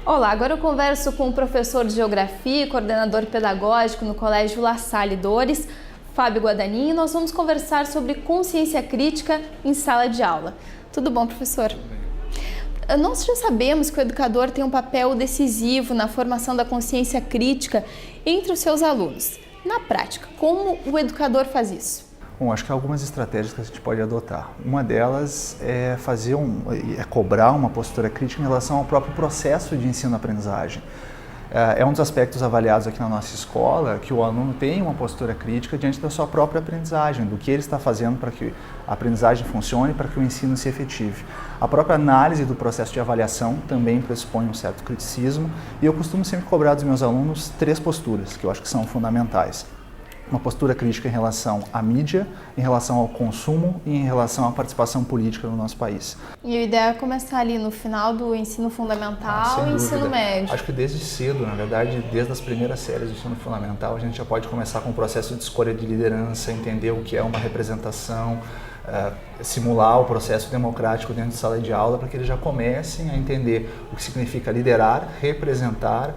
Olá, agora eu converso com o professor de Geografia e coordenador pedagógico no Colégio La Salle Dores, Fábio Guadagnino, e nós vamos conversar sobre consciência crítica em sala de aula. Tudo bom, professor? Nós já sabemos que o educador tem um papel decisivo na formação da consciência crítica entre os seus alunos. Na prática, como o educador faz isso? Bom, acho que há algumas estratégias que a gente pode adotar. Uma delas é cobrar uma postura crítica em relação ao próprio processo de ensino-aprendizagem. É um dos aspectos avaliados aqui na nossa escola, que o aluno tem uma postura crítica diante da sua própria aprendizagem, do que ele está fazendo para que a aprendizagem funcione, para que o ensino se efetive. A própria análise do processo de avaliação também pressupõe um certo criticismo, e eu costumo sempre cobrar dos meus alunos 3 posturas, que eu acho que são fundamentais. Uma postura crítica em relação à mídia, em relação ao consumo e em relação à participação política no nosso país. E a ideia é começar ali no final do ensino fundamental e ensino médio. Acho que desde cedo, na verdade, desde as primeiras séries do ensino fundamental, a gente já pode começar com o processo de escolha de liderança, entender o que é uma representação, simular o processo democrático dentro de sala de aula, para que eles já comecem a entender o que significa liderar, representar,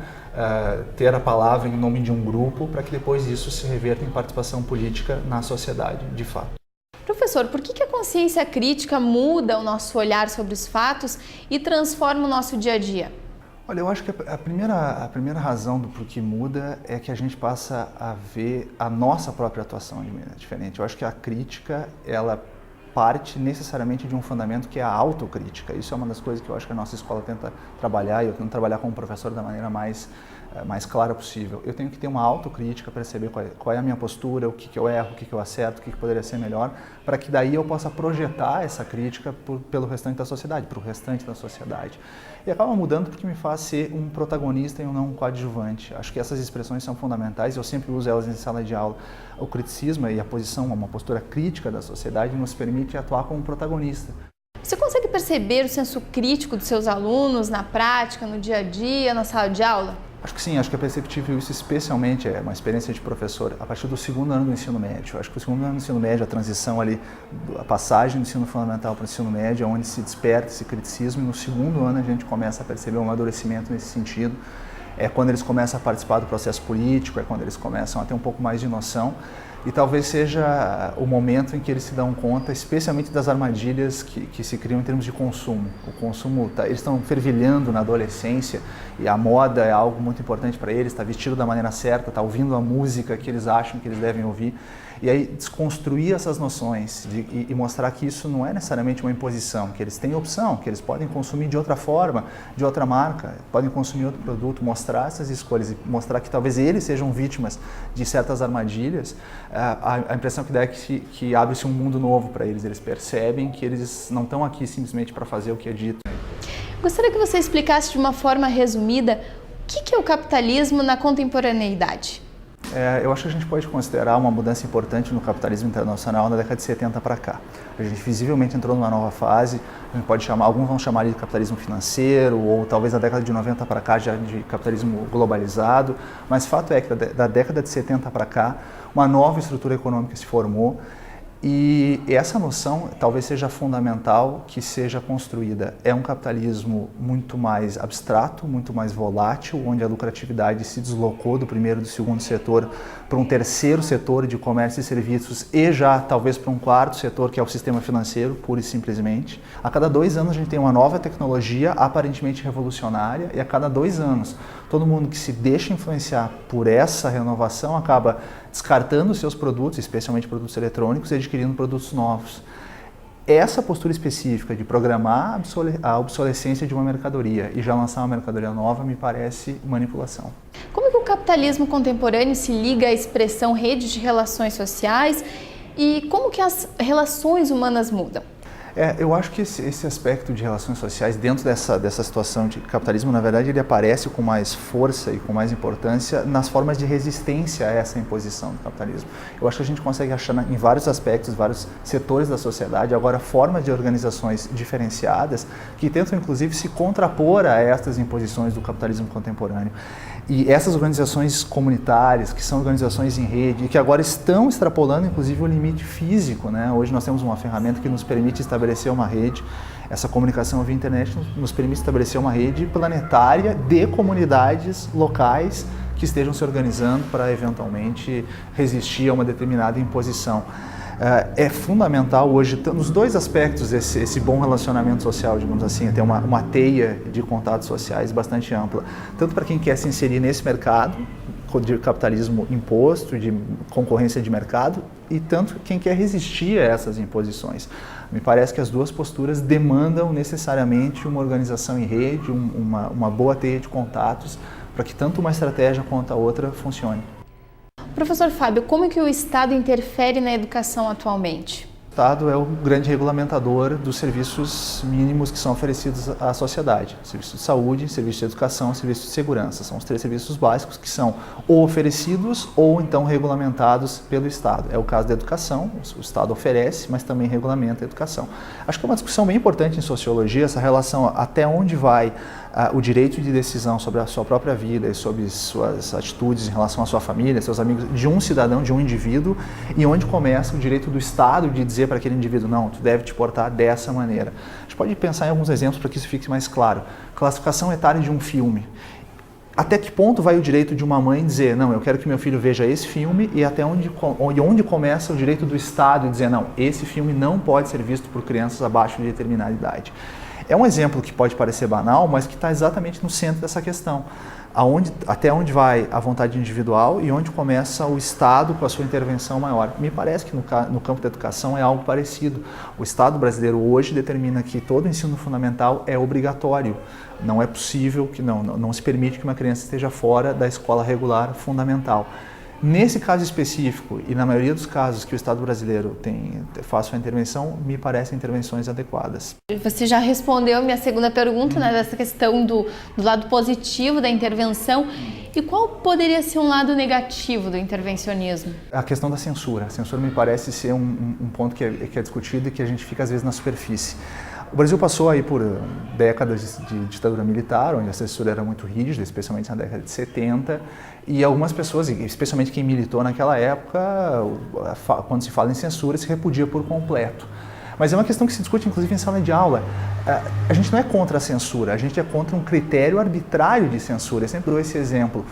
ter a palavra em nome de um grupo, para que depois isso se reverta em participação política na sociedade, de fato. Professor, por que a consciência crítica muda o nosso olhar sobre os fatos e transforma o nosso dia a dia? Olha, eu acho que a primeira razão do porquê muda é que a gente passa a ver a nossa própria atuação de maneira diferente. Eu acho que a crítica, ela parte necessariamente de um fundamento que é a autocrítica. Isso é uma das coisas que eu acho que a nossa escola tenta trabalhar, e eu tento trabalhar como professor da maneira mais clara possível. Eu tenho que ter uma autocrítica, perceber qual é a minha postura, o que eu erro, o que eu acerto, o que poderia ser melhor, para que daí eu possa projetar essa crítica pelo restante da sociedade, para o restante da sociedade. E acaba mudando porque me faz ser um protagonista e não um coadjuvante. Acho que essas expressões são fundamentais e eu sempre uso elas em sala de aula. O criticismo e a posição, uma postura crítica da sociedade nos permite atuar como protagonista. Você consegue perceber o senso crítico dos seus alunos na prática, no dia a dia, na sala de aula? Acho que sim, acho que é perceptível isso, especialmente uma experiência de professor a partir do 2º ano do ensino médio. Acho que o 2º ano do ensino médio, a transição ali, a passagem do ensino fundamental para o ensino médio, é onde se desperta esse criticismo, e no 2º ano a gente começa a perceber um amadurecimento nesse sentido. É quando eles começam a participar do processo político, é quando eles começam a ter um pouco mais de noção, e talvez seja o momento em que eles se dão conta, especialmente das armadilhas que se criam em termos de consumo. O consumo, eles estão fervilhando na adolescência, e a moda é algo muito importante para eles, está vestido da maneira certa, está ouvindo a música que eles acham que eles devem ouvir. E aí desconstruir essas noções e mostrar que isso não é necessariamente uma imposição, que eles têm opção, que eles podem consumir de outra forma, de outra marca, podem consumir outro produto, mostrar essas escolhas e mostrar que talvez eles sejam vítimas de certas armadilhas. A impressão que dá é que abre-se um mundo novo para eles, eles percebem que eles não estão aqui simplesmente para fazer o que é dito. Gostaria que você explicasse de uma forma resumida o que é o capitalismo na contemporaneidade. Eu acho que a gente pode considerar uma mudança importante no capitalismo internacional na década de 70 para cá. A gente visivelmente entrou numa nova fase, a gente pode chamar, alguns vão chamar de capitalismo financeiro, ou talvez na década de 90 para cá já de capitalismo globalizado, mas fato é que da década de 70 para cá, uma nova estrutura econômica se formou, e essa noção talvez seja fundamental que seja construída. É um capitalismo muito mais abstrato, muito mais volátil, onde a lucratividade se deslocou do primeiro e do segundo setor para um terceiro setor de comércio e serviços e já talvez para um quarto setor, que é o sistema financeiro, pura e simplesmente. A cada 2 anos a gente tem uma nova tecnologia aparentemente revolucionária, e a cada 2 anos todo mundo que se deixa influenciar por essa renovação acaba descartando seus produtos, especialmente produtos eletrônicos, e adquirindo produtos novos. Essa postura específica de programar a obsolescência de uma mercadoria e já lançar uma mercadoria nova me parece manipulação. Como que o capitalismo contemporâneo se liga à expressão rede de relações sociais e como que as relações humanas mudam? Eu acho que esse aspecto de relações sociais dentro dessa situação de capitalismo, na verdade, ele aparece com mais força e com mais importância nas formas de resistência a essa imposição do capitalismo. Eu acho que a gente consegue achar em vários aspectos, vários setores da sociedade, agora formas de organizações diferenciadas que tentam, inclusive, se contrapor a estas imposições do capitalismo contemporâneo. E essas organizações comunitárias, que são organizações em rede, e que agora estão extrapolando, inclusive, o limite físico, né? Hoje nós temos uma ferramenta que nos permite estabelecer uma rede Essa comunicação via internet nos permite estabelecer uma rede planetária de comunidades locais que estejam se organizando para eventualmente resistir a uma determinada imposição. É fundamental hoje, nos dois aspectos, esse bom relacionamento social, digamos assim, ter uma teia de contatos sociais bastante ampla, tanto para quem quer se inserir nesse mercado de capitalismo imposto, de concorrência de mercado, e tanto quem quer resistir a essas imposições. Me parece que as duas posturas demandam necessariamente uma organização em rede, uma boa teia de contatos, para que tanto uma estratégia quanto a outra funcione. Professor Fábio, como é que o Estado interfere na educação atualmente? O Estado é o grande regulamentador dos serviços mínimos que são oferecidos à sociedade. Serviço de saúde, serviço de educação, serviço de segurança. São os três serviços básicos que são ou oferecidos ou então regulamentados pelo Estado. É o caso da educação, o Estado oferece, mas também regulamenta a educação. Acho que é uma discussão bem importante em sociologia, essa relação até onde vai o direito de decisão sobre a sua própria vida e sobre suas atitudes em relação à sua família, seus amigos, de um cidadão, de um indivíduo, e onde começa o direito do Estado de dizer para aquele indivíduo, não, tu deve te portar dessa maneira. A gente pode pensar em alguns exemplos para que isso fique mais claro. Classificação etária de um filme. Até que ponto vai o direito de uma mãe dizer, não, eu quero que meu filho veja esse filme, e até onde começa o direito do Estado de dizer, não, esse filme não pode ser visto por crianças abaixo de determinada idade. É um exemplo que pode parecer banal, mas que está exatamente no centro dessa questão. Até onde vai a vontade individual e onde começa o Estado com a sua intervenção maior. Me parece que no campo da educação é algo parecido. O Estado brasileiro hoje determina que todo ensino fundamental é obrigatório. Não é possível, não se permite que uma criança esteja fora da escola regular fundamental. Nesse caso específico, e na maioria dos casos que o Estado brasileiro faz sua intervenção, me parecem intervenções adequadas. Você já respondeu a minha segunda pergunta, né, dessa questão do lado positivo da intervenção. E qual poderia ser um lado negativo do intervencionismo? A questão da censura. A censura me parece ser um ponto que é discutido e que a gente fica às vezes na superfície. O Brasil passou aí por décadas de ditadura militar, onde a censura era muito rígida, especialmente na década de 70, e algumas pessoas, especialmente quem militou naquela época, quando se fala em censura, se repudia por completo. Mas é uma questão que se discute, inclusive, em sala de aula. A gente não é contra a censura, a gente é contra um critério arbitrário de censura. Eu sempre dou esse exemplo.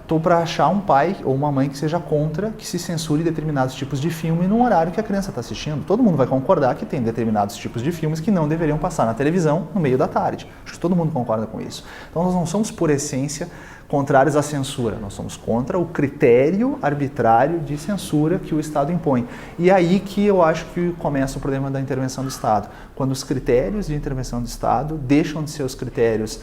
Estou para achar um pai ou uma mãe que seja contra que se censure determinados tipos de filme no horário que a criança está assistindo. Todo mundo vai concordar que tem determinados tipos de filmes que não deveriam passar na televisão no meio da tarde. Acho que todo mundo concorda com isso. Então nós não somos, por essência, contrários à censura. Nós somos contra o critério arbitrário de censura que o Estado impõe. E é aí que eu acho que começa o problema da intervenção do Estado. Quando os critérios de intervenção do Estado deixam de ser os critérios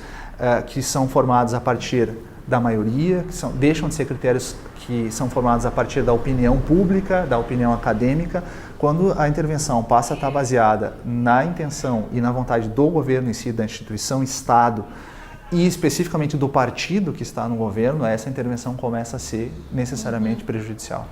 que são formados a partir da maioria, deixam de ser critérios que são formados a partir da opinião pública, da opinião acadêmica, quando a intervenção passa a estar baseada na intenção e na vontade do governo em si, da instituição Estado, e especificamente do partido que está no governo, essa intervenção começa a ser necessariamente prejudicial.